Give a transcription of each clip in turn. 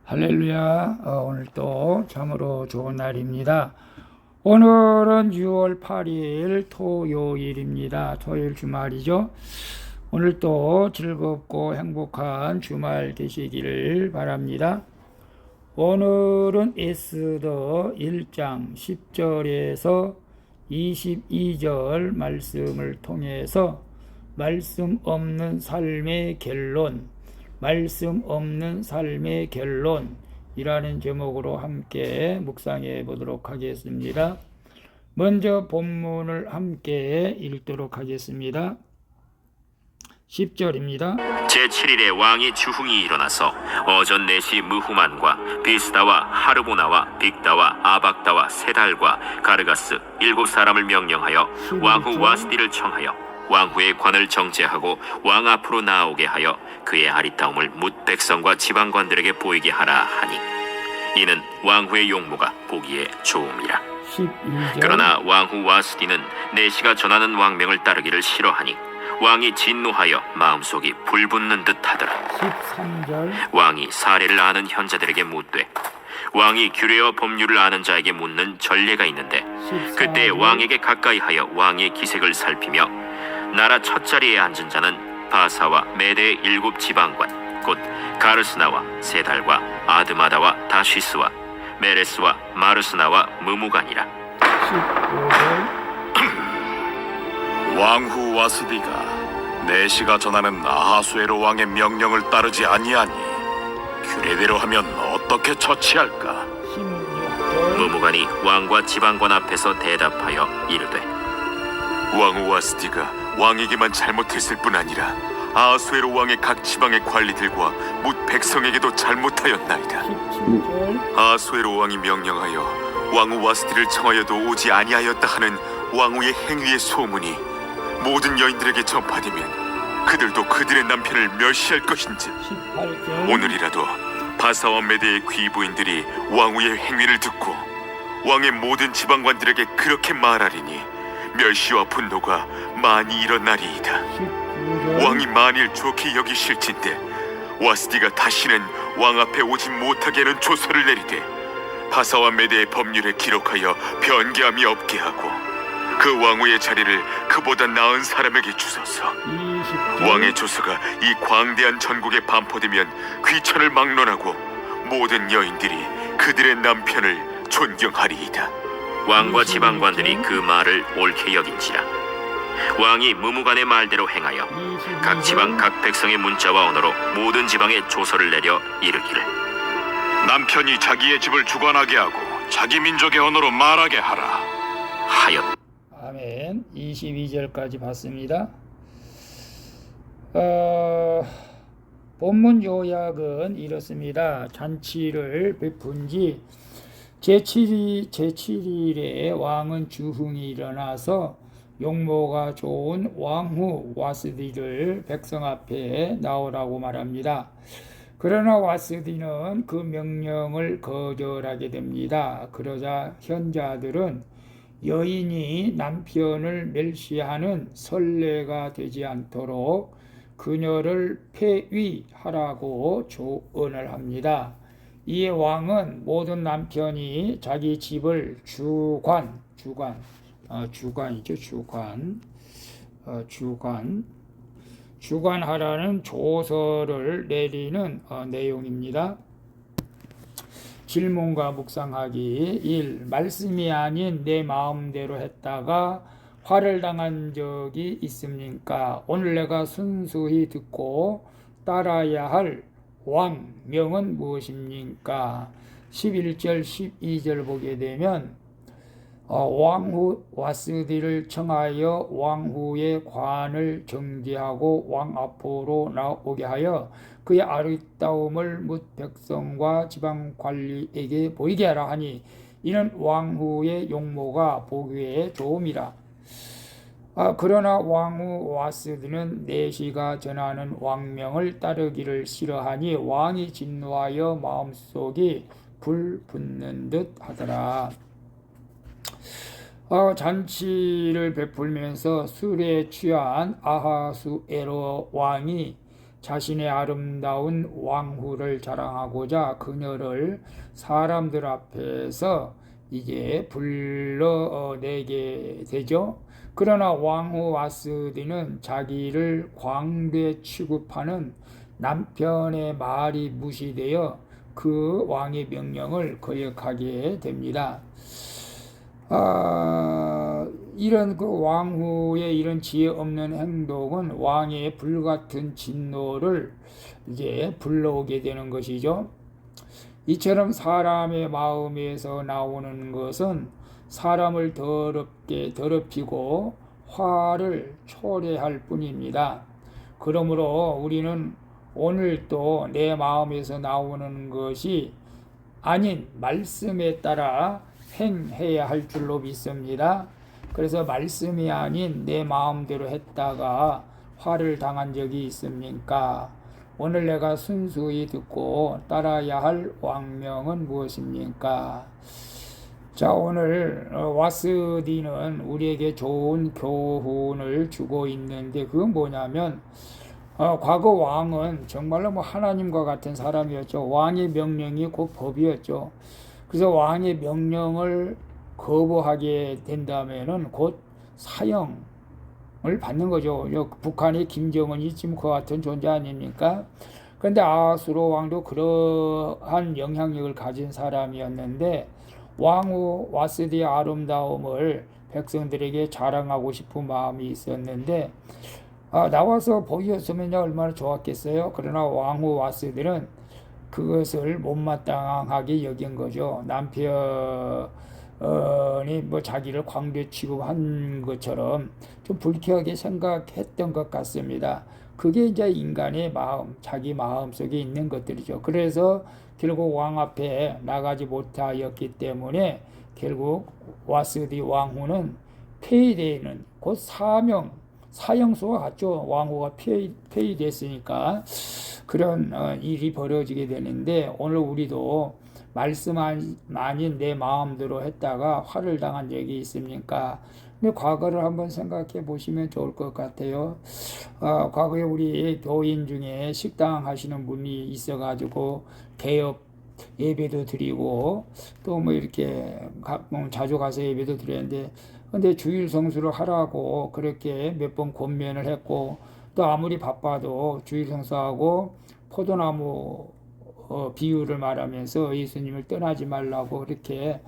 할렐루야. 오늘 또 참으로 좋은 날입니다. 오늘은 6월 8일 토요일입니다. 토요일 주말이죠. 오늘 또 즐겁고 행복한 주말 되시기를 바랍니다. 오늘은 에스더 1장 10절에서 22절 말씀을 통해서 말씀 없는 삶의 결론, 말씀 없는 삶의 결론이라는 제목으로 함께 묵상해 보도록 하겠습니다. 먼저 본문을 함께 읽도록 하겠습니다. 10절입니다. 제7일에 왕이 주흥이 일어나서 어전 넷이 무후만과 비스다와 하르보나와 빅다와 아박다와 세달과 가르가스 7사람을 명령하여 왕후 와스디를 청하여 왕후의 관을 정제하고 왕 앞으로 나오게 하여 그의 아리따움을 뭇 백성과 지방관들에게 보이게 하라 하니 이는 왕후의 용모가 보기에 좋음이라. 11절. 그러나 왕후 와스디는 내시가 전하는 왕명을 따르기를 싫어하니 왕이 진노하여 마음속이 불붙는 듯 하더라. 13절. 왕이 사례를 아는 현자들에게 묻되 왕이 규례와 법률을 아는 자에게 묻는 전례가 있는데 14절. 그때 왕에게 가까이하여 왕의 기색을 살피며 나라 첫 자리에 앉은 자는 바사와 메대의 7 지방관 곧 가르스나와 세달과 아드마다와 다시스와 메레스와 마르스나와 무무간이라. 15절. 왕후 와스디가 내시가 전하는 아하수에로 왕의 명령을 따르지 아니하니 규례대로 하면 어떻게 처치할까? 16절. 무무간이 왕과 지방관 앞에서 대답하여 이르되 왕후 와스디가 왕에게만 잘못했을 뿐 아니라 아하수에로 왕의 각 지방의 관리들과 뭇 백성에게도 잘못하였나이다. 17절. 아하수에로 왕이 명령하여 왕후 와스디를 청하여도 오지 아니하였다 하는 왕후의 행위의 소문이 모든 여인들에게 전파되면 그들도 그들의 남편을 멸시할 것인지 18절. 오늘이라도 바사와 메대의 귀부인들이 왕후의 행위를 듣고 왕의 모든 지방관들에게 그렇게 말하리니 멸시와 분노가 많이 일어나리이다. 19절. 왕이 만일 좋게 여기실진데 와스디가 다시는 왕 앞에 오지 못하게 하는 조서를 내리되 바사와 메대의 법률에 기록하여 변개함이 없게 하고 그 왕후의 자리를 그보다 나은 사람에게 주소서. 20절. 왕의 조서가 이 광대한 전국에 반포되면 귀천을 막론하고 모든 여인들이 그들의 남편을 존경하리이다. 왕과 지방관들이 그 말을 옳게 여긴지라. 왕이 무무간의 말대로 행하여 각 지방 각 백성의 문자와 언어로 모든 지방에 조서를 내려 이르기를 남편이 자기의 집을 주관하게 하고 자기 민족의 언어로 말하게 하라 하였. 아멘. 22절까지 봤습니다. 본문 요약은 이렇습니다. 잔치를 베푼 지 제7일에 왕은 주흥이 일어나서 용모가 좋은 왕후 와스디를 백성 앞에 나오라고 말합니다. 그러나 와스디는 그 명령을 거절하게 됩니다. 그러자 현자들은 여인이 남편을 멸시하는 선례가 되지 않도록 그녀를 폐위하라고 조언을 합니다. 이에 왕은 모든 남편이 자기 집을 주관하라는 조서를 내리는 내용입니다. 질문과 묵상하기 1. 말씀이 아닌 내 마음대로 했다가 화를 당한 적이 있습니까? 오늘 내가 순수히 듣고 따라야 할 왕명은 무엇입니까? 11절 12절 보게 되면 왕후 와스디를 청하여 왕후의 관을 정지하고 왕 앞으로 나오게 하여 그의 아리따움을 뭇 백성과 지방 관리에게 보이게 하라 하니 이는 왕후의 용모가 보기에 좋음이라. 그러나 왕후 와스디는 내시가 전하는 왕명을 따르기를 싫어하니 왕이 진노하여 마음속이 불붙는 듯 하더라. 잔치를 베풀면서 술에 취한 아하수에로 왕이 자신의 아름다운 왕후를 자랑하고자 그녀를 사람들 앞에서 이제 불러내게 되죠. 그러나 왕후 와스디는 자기를 광대 취급하는 남편의 말이 무시되어 그 왕의 명령을 거역하게 됩니다. 이런 그 왕후의 이런 지혜 없는 행동은 왕의 불같은 진노를 이제 불러오게 되는 것이죠. 이처럼 사람의 마음에서 나오는 것은 사람을 더럽히고 화를 초래할 뿐입니다. 그러므로 우리는 오늘 또 내 마음에서 나오는 것이 아닌 말씀에 따라 행해야 할 줄로 믿습니다. 그래서 말씀이 아닌 내 마음대로 했다가 화를 당한 적이 있습니까? 오늘 내가 순수히 듣고 따라야 할 왕명은 무엇입니까? 자, 오늘 와스디는 우리에게 좋은 교훈을 주고 있는데 그건 뭐냐면 과거 왕은 정말로 하나님과 같은 사람이었죠. 왕의 명령이 곧 법이었죠. 그래서 왕의 명령을 거부하게 된다면은 곧 사형을 받는 거죠. 북한의 김정은이 지금 그 같은 존재 아닙니까? 그런데 아수로 왕도 그러한 영향력을 가진 사람이었는데 왕후 와스디의 아름다움을 백성들에게 자랑하고 싶은 마음이 있었는데 나와서 보였으면 얼마나 좋았겠어요. 그러나 왕후 와스디는 그것을 못마땅하게 여긴 거죠. 남편이 자기를 광대 취급한 것처럼 좀 불쾌하게 생각했던 것 같습니다. 그게 이제 인간의 마음, 자기 마음 속에 있는 것들이죠. 그래서 결국 왕 앞에 나가지 못하였기 때문에 결국 와스디 왕후는 폐위되는 곧 사형수와 같죠. 왕후가 폐위됐으니까 그런 일이 벌어지게 되는데 오늘 우리도 말씀 아닌 내 마음대로 했다가 화를 당한 적이 있습니까? 근데 과거를 한번 생각해 보시면 좋을 것 같아요. 과거에 우리 교인 중에 식당 하시는 분이 있어가지고 개업 예배도 드리고 또 이렇게 자주 가서 예배도 드렸는데 근데 주일 성수를 하라고 그렇게 몇 번 권면을 했고 또 아무리 바빠도 주일 성수하고 포도나무 비유를 말하면서 예수님을 떠나지 말라고 그렇게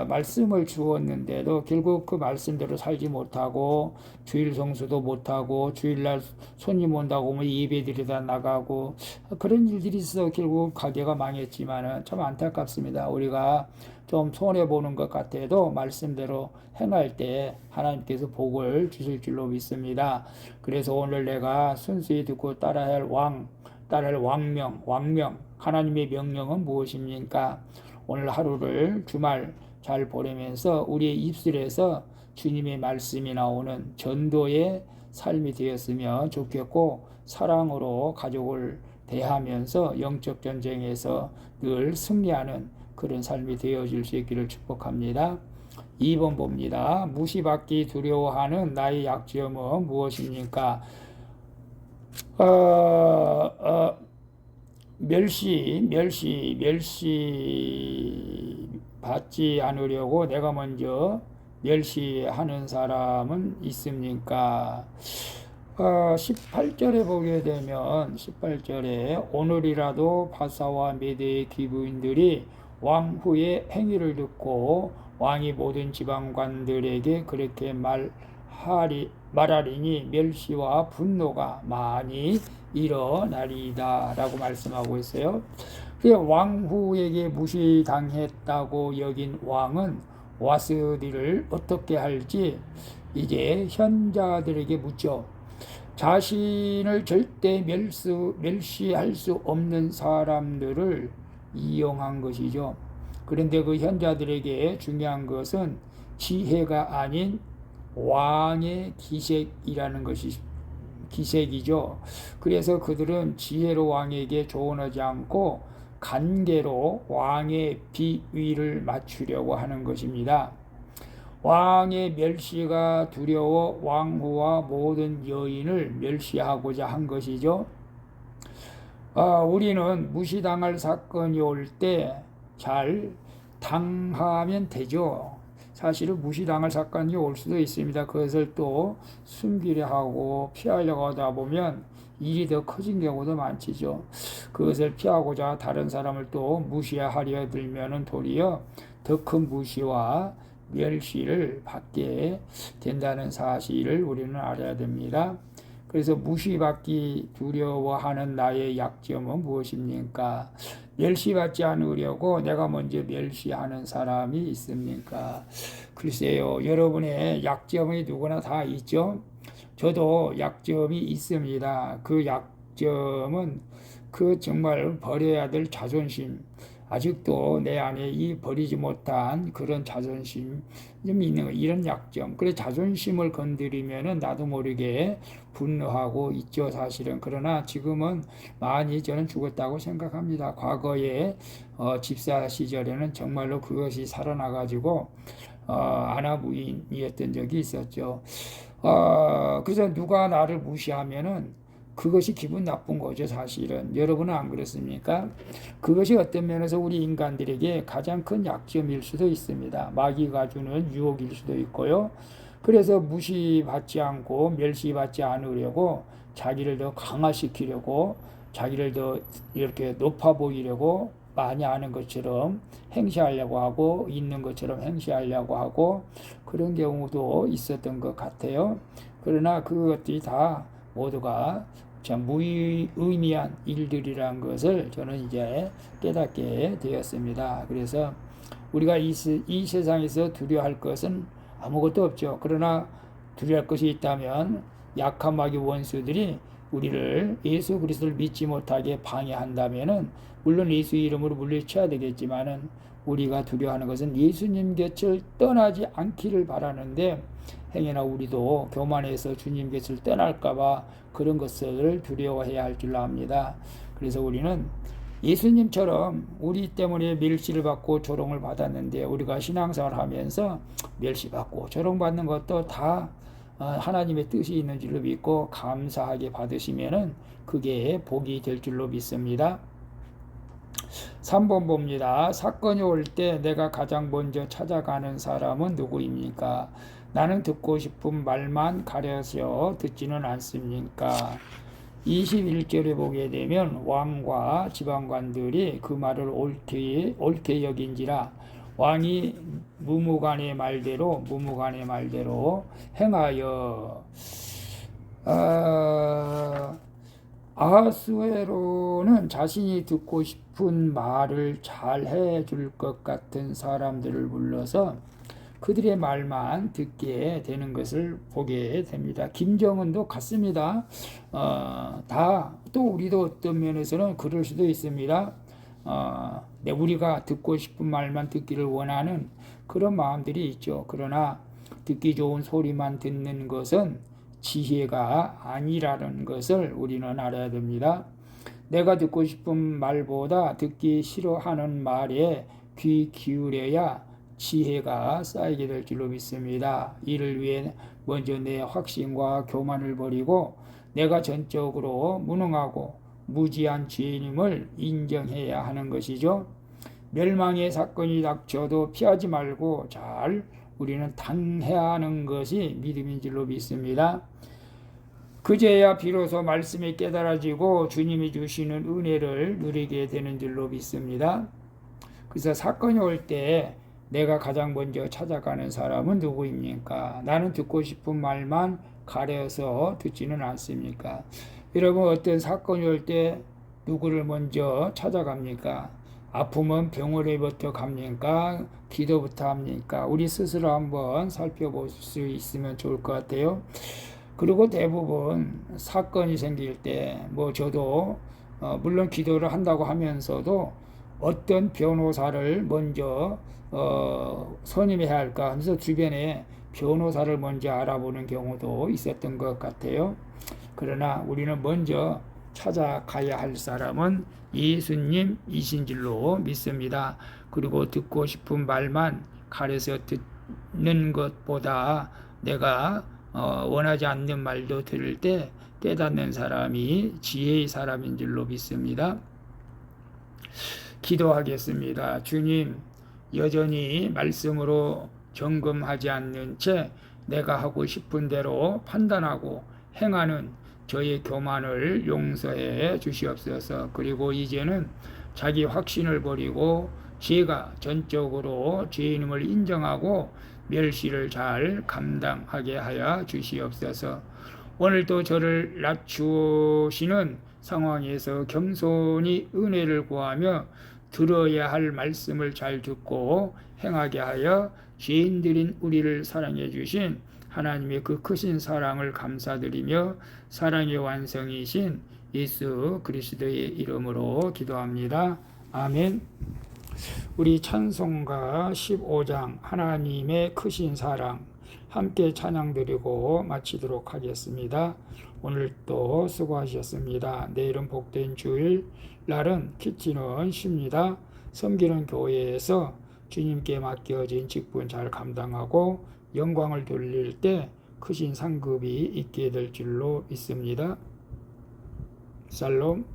말씀을 주었는데도 결국 그 말씀대로 살지 못하고 주일 성수도 못하고 주일날 손님 온다고 예배 드리다 나가고 그런 일들이 있어 결국 가게가 망했지만은 참 안타깝습니다. 우리가 좀 손해보는 것 같아도 말씀대로 행할 때 하나님께서 복을 주실 줄로 믿습니다. 그래서 오늘 내가 순수히 듣고 따라야 할 왕명, 하나님의 명령은 무엇입니까? 오늘 하루를 주말 잘 보내면서 우리의 입술에서 주님의 말씀이 나오는 전도의 삶이 되었으면 좋겠고 사랑으로 가족을 대하면서 영적 전쟁에서 늘 승리하는 그런 삶이 되어질 수 있기를 축복합니다. 2번 봅니다. 무시받기 두려워하는 나의 약점은 무엇입니까? 멸시 받지 않으려고 내가 먼저 멸시하는 사람은 있습니까? 18절에 보게 되면 18절에 오늘이라도 바사와 메대의 기부인들이 왕후의 행위를 듣고 왕이 모든 지방관들에게 그렇게 말하리니 멸시와 분노가 많이 일어나리이다 라고 말씀하고 있어요. 왕후에게 무시당했다고 여긴 왕은 와스디를 어떻게 할지 이제 현자들에게 묻죠. 자신을 절대 멸시할 수 없는 사람들을 이용한 것이죠. 그런데 그 현자들에게 중요한 것은 지혜가 아닌 왕의 기색이라는 것이 기색이죠. 그래서 그들은 지혜로 왕에게 조언하지 않고 간계로 왕의 비위를 맞추려고 하는 것입니다. 왕의 멸시가 두려워 왕후와 모든 여인을 멸시하고자 한 것이죠. 우리는 무시당할 사건이 올 때 잘 당하면 되죠. 사실은 무시당할 사건이 올 수도 있습니다. 그것을 또 숨기려 하고 피하려고 하다 보면 일이 더 커진 경우도 많지죠. 그것을 피하고자 다른 사람을 또 무시하려 들면은 도리어 더 큰 무시와 멸시를 받게 된다는 사실을 우리는 알아야 됩니다. 그래서 무시받기 두려워하는 나의 약점은 무엇입니까? 멸시받지 않으려고 내가 먼저 멸시하는 사람이 있습니까? 글쎄요, 여러분의 약점이 누구나 다 있죠? 저도 약점이 있습니다. 그 약점은 정말 버려야 될 자존심. 아직도 내 안에 이 버리지 못한 그런 자존심 좀 있는 거, 이런 약점. 그래 자존심을 건드리면은 나도 모르게 분노하고 있죠, 사실은. 그러나 지금은 많이 저는 죽었다고 생각합니다. 과거에 집사 시절에는 정말로 그것이 살아나가지고 아나무인이었던 적이 있었죠. 그래서 누가 나를 무시하면은 그것이 기분 나쁜 거죠, 사실은. 여러분은 안 그렇습니까? 그것이 어떤 면에서 우리 인간들에게 가장 큰 약점일 수도 있습니다. 마귀가 주는 유혹일 수도 있고요. 그래서 무시받지 않고 멸시받지 않으려고 자기를 더 강화시키려고, 자기를 더 이렇게 높아 보이려고 많이 아는 것처럼 행시하려고 하고, 있는 것처럼 행시하려고 하고, 그런 경우도 있었던 것 같아요. 그러나 그것들이 다 모두가 참 무의미한 일들이라는 것을 저는 이제 깨닫게 되었습니다. 그래서 우리가 이 세상에서 두려워할 것은 아무것도 없죠. 그러나 두려워할 것이 있다면 약한 마귀 원수들이 우리를 예수 그리스도를 믿지 못하게 방해한다면은 물론 예수 이름으로 물리쳐야 되겠지만은 우리가 두려워하는 것은 예수님 곁을 떠나지 않기를 바라는데, 행여나 우리도 교만해서 주님 곁을 떠날까봐 그런 것을 두려워해야 할 줄로 압니다. 그래서 우리는 예수님처럼 우리 때문에 멸시를 받고 조롱을 받았는데, 우리가 신앙생활을 하면서 멸시받고 조롱받는 것도 다 하나님의 뜻이 있는 줄로 믿고 감사하게 받으시면은 그게 복이 될 줄로 믿습니다. 3번 봅니다. 사건이 올 때 내가 가장 먼저 찾아가는 사람은 누구입니까? 나는 듣고 싶은 말만 가려서 듣지는 않습니까? 21절에 보게 되면 왕과 지방관들이 그 말을 옳게 여긴지라 왕이 무무간의 말대로 행하여. 아하스웨로는 자신이 듣고 싶은 말을 잘 해줄 것 같은 사람들을 불러서 그들의 말만 듣게 되는 것을 보게 됩니다. 김정은도 같습니다. 다 또 우리도 어떤 면에서는 그럴 수도 있습니다. 우리가 듣고 싶은 말만 듣기를 원하는 그런 마음들이 있죠. 그러나 듣기 좋은 소리만 듣는 것은 지혜가 아니라는 것을 우리는 알아야 됩니다. 내가 듣고 싶은 말보다 듣기 싫어하는 말에 귀 기울여야 지혜가 쌓이게 될 줄로 믿습니다. 이를 위해 먼저 내 확신과 교만을 버리고 내가 전적으로 무능하고 무지한 죄인임을 인정해야 하는 것이죠. 멸망의 사건이 닥쳐도 피하지 말고 잘 우리는 당해야 하는 것이 믿음인 줄로 믿습니다. 그제야 비로소 말씀이 깨달아지고 주님이 주시는 은혜를 누리게 되는 줄로 믿습니다. 그래서 사건이 올 때 내가 가장 먼저 찾아가는 사람은 누구입니까? 나는 듣고 싶은 말만 가려서 듣지는 않습니까? 여러분, 어떤 사건이 올 때 누구를 먼저 찾아갑니까? 아프면 병원에부터 갑니까? 기도부터 합니까? 우리 스스로 한번 살펴볼 수 있으면 좋을 것 같아요. 그리고 대부분 사건이 생길 때 저도 물론 기도를 한다고 하면서도 어떤 변호사를 먼저 선임해야 할까 하면서 주변에 변호사를 먼저 알아보는 경우도 있었던 것 같아요. 그러나 우리는 먼저 찾아가야 할 사람은 예수님이신 줄로 믿습니다. 그리고 듣고 싶은 말만 가려서 듣는 것보다 내가 원하지 않는 말도 들을 때 깨닫는 사람이 지혜의 사람인 줄로 믿습니다. 기도하겠습니다. 주님, 여전히 말씀으로 점검하지 않는 채 내가 하고 싶은 대로 판단하고 행하는 저의 교만을 용서해 주시옵소서. 그리고 이제는 자기 확신을 버리고 제가 전적으로 죄인임을 인정하고 멸시를 잘 감당하게 하여 주시옵소서. 오늘도 저를 낮추시는 상황에서 겸손히 은혜를 구하며 들어야 할 말씀을 잘 듣고 행하게 하여 죄인들인 우리를 사랑해 주신 하나님의 그 크신 사랑을 감사드리며 사랑의 완성이신 예수 그리스도의 이름으로 기도합니다. 아멘. 우리 찬송가 15장 하나님의 크신 사랑 함께 찬양드리고 마치도록 하겠습니다. 오늘도 수고하셨습니다. 내일은 복된 주일, 날은 키치는 쉽니다. 섬기는 교회에서 주님께 맡겨진 직분 잘 감당하고 영광을 돌릴 때 크신 상급이 있게 될 줄로 믿습니다. 살롬.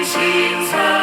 신사